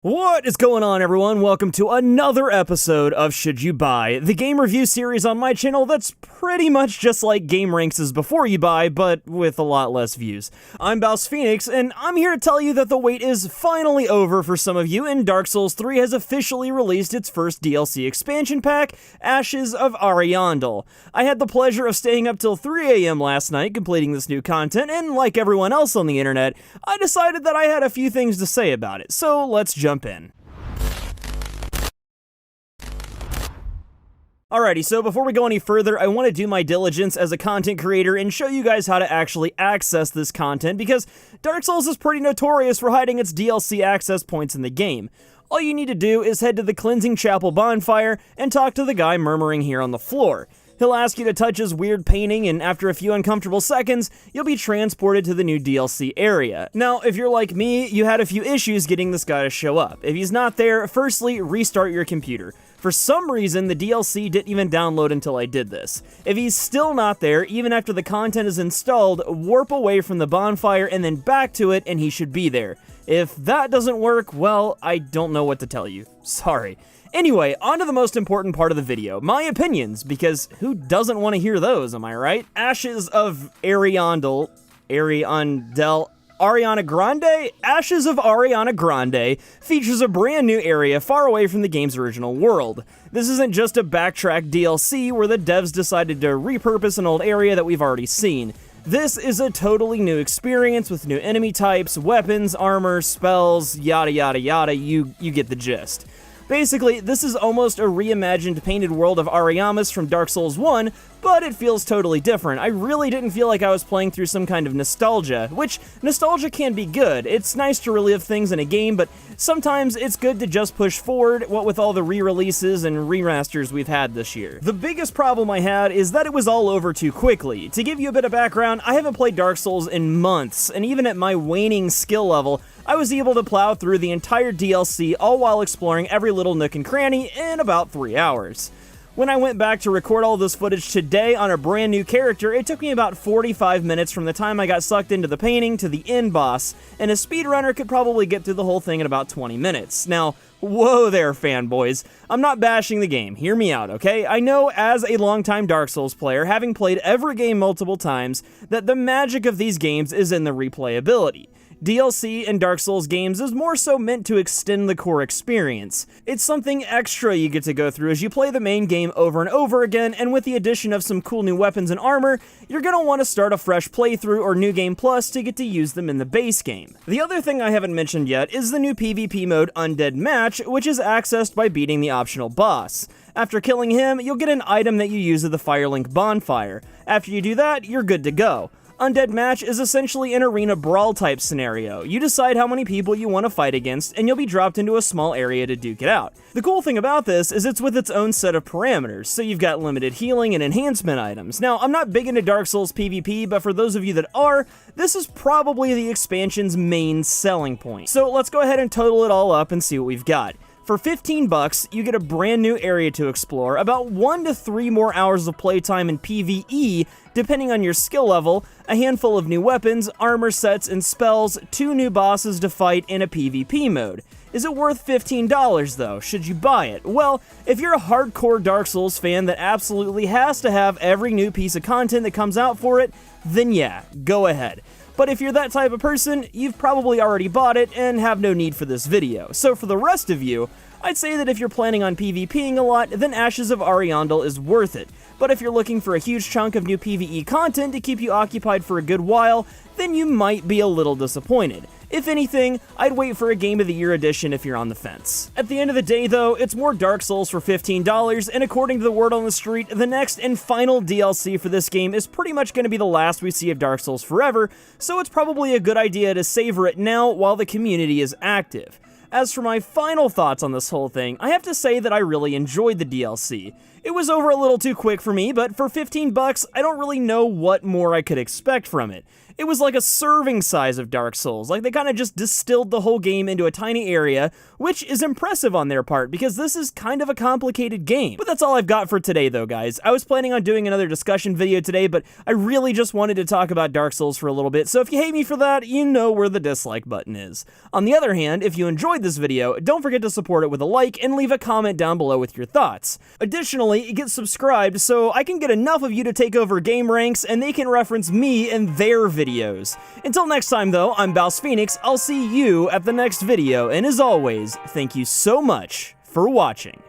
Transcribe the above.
What is going on, everyone? Welcome to another episode of Should You Buy, the game review series on my channel that's pretty much just like Game Ranks' Before You Buy, but with a lot less views. I'm BouseFeenux, and I'm here to tell you that the wait is finally over for some of you, and Dark Souls 3 has officially released its first DLC expansion pack, Ashes of Ariandel. I had the pleasure of staying up till 3 a.m. last night completing this new content, and like everyone else on the internet, I decided that I had a few things to say about it, so let's jump in. Alrighty, so before we go any further, I want to do my diligence as a content creator and show you guys how to actually access this content, because Dark Souls is pretty notorious for hiding its DLC access points in the game. All you need to do is head to the Cleansing Chapel bonfire and talk to the guy murmuring here on the floor. He'll ask you to touch his weird painting, and after a few uncomfortable seconds, you'll be transported to the new DLC area. Now, if you're like me, you had a few issues getting this guy to show up. If he's not there, firstly, restart your computer. For some reason, the DLC didn't even download until I did this. If he's still not there, even after the content is installed, warp away from the bonfire and then back to it, and he should be there. If that doesn't work, well, I don't know what to tell you. Sorry. Anyway, on to the most important part of the video, my opinions, because who doesn't want to hear those, am I right? Ashes of Ariandel, Ariana Grande? Ashes of Ariana Grande features a brand new area far away from the game's original world. This isn't just a backtrack DLC where the devs decided to repurpose an old area that we've already seen. This is a totally new experience with new enemy types, weapons, armor, spells, yada yada yada, you get the gist. Basically, this is almost a reimagined painted world of Ariamis from Dark Souls 1, but it feels totally different. I really didn't feel like I was playing through some kind of nostalgia, which nostalgia can be good. It's nice to relive things in a game, but sometimes it's good to just push forward, what with all the re-releases and remasters we've had this year. The biggest problem I had is that it was all over too quickly. To give you a bit of background, I haven't played Dark Souls in months, and even at my waning skill level, I was able to plow through the entire DLC all while exploring every little nook and cranny in about 3 hours. When I went back to record all this footage today on a brand new character, it took me about 45 minutes from the time I got sucked into the painting to the end boss, and a speedrunner could probably get through the whole thing in about 20 minutes. Now, whoa there, fanboys. I'm not bashing the game, hear me out, okay? I know as a longtime Dark Souls player, having played every game multiple times, that the magic of these games is in the replayability. DLC in Dark Souls games is more so meant to extend the core experience. It's something extra you get to go through as you play the main game over and over again, and with the addition of some cool new weapons and armor, you're gonna want to start a fresh playthrough or New Game Plus to get to use them in the base game. The other thing I haven't mentioned yet is the new PvP mode Undead Match, which is accessed by beating the optional boss. After killing him, you'll get an item that you use at the Firelink bonfire. After you do that, you're good to go. Undead Match is essentially an arena brawl type scenario. You decide how many people you want to fight against, and you'll be dropped into a small area to duke it out. The cool thing about this is it's with its own set of parameters, so you've got limited healing and enhancement items. Now, I'm not big into Dark Souls PvP, but for those of you that are, this is probably the expansion's main selling point. So let's go ahead and total it all up and see what we've got. For 15 bucks, you get a brand new area to explore, about 1 to 3 more hours of playtime in PvE, depending on your skill level, a handful of new weapons, armor sets, and spells, 2 new bosses to fight in a PvP mode. Is it worth $15 though? Should you buy it? Well, if you're a hardcore Dark Souls fan that absolutely has to have every new piece of content that comes out for it, then yeah, go ahead. But if you're that type of person, you've probably already bought it and have no need for this video. So for the rest of you, I'd say that if you're planning on PvPing a lot, then Ashes of Ariandel is worth it. But if you're looking for a huge chunk of new PvE content to keep you occupied for a good while, then you might be a little disappointed. If anything, I'd wait for a Game of the Year edition if you're on the fence. At the end of the day though, it's more Dark Souls for $15, and according to the word on the street, the next and final DLC for this game is pretty much going to be the last we see of Dark Souls forever, so it's probably a good idea to savor it now while the community is active. As for my final thoughts on this whole thing, I have to say that I really enjoyed the DLC. It It was over a little too quick for me, but for 15 bucks, I don't really know what more I could expect from it. It was like a serving size of Dark Souls, like they kind of just distilled the whole game into a tiny area, which is impressive on their part, because this is kind of a complicated game. But that's all I've got for today though, guys. I was planning on doing another discussion video today, but I really just wanted to talk about Dark Souls for a little bit, so if you hate me for that, you know where the dislike button is. On the other hand, if you enjoyed this video, don't forget to support it with a like and leave a comment down below with your thoughts. Additionally, get subscribed so I can get enough of you to take over game ranks and they can reference me in their videos. Until next time though, I'm BouseFeenux, I'll see you at the next video, and as always, thank you so much for watching.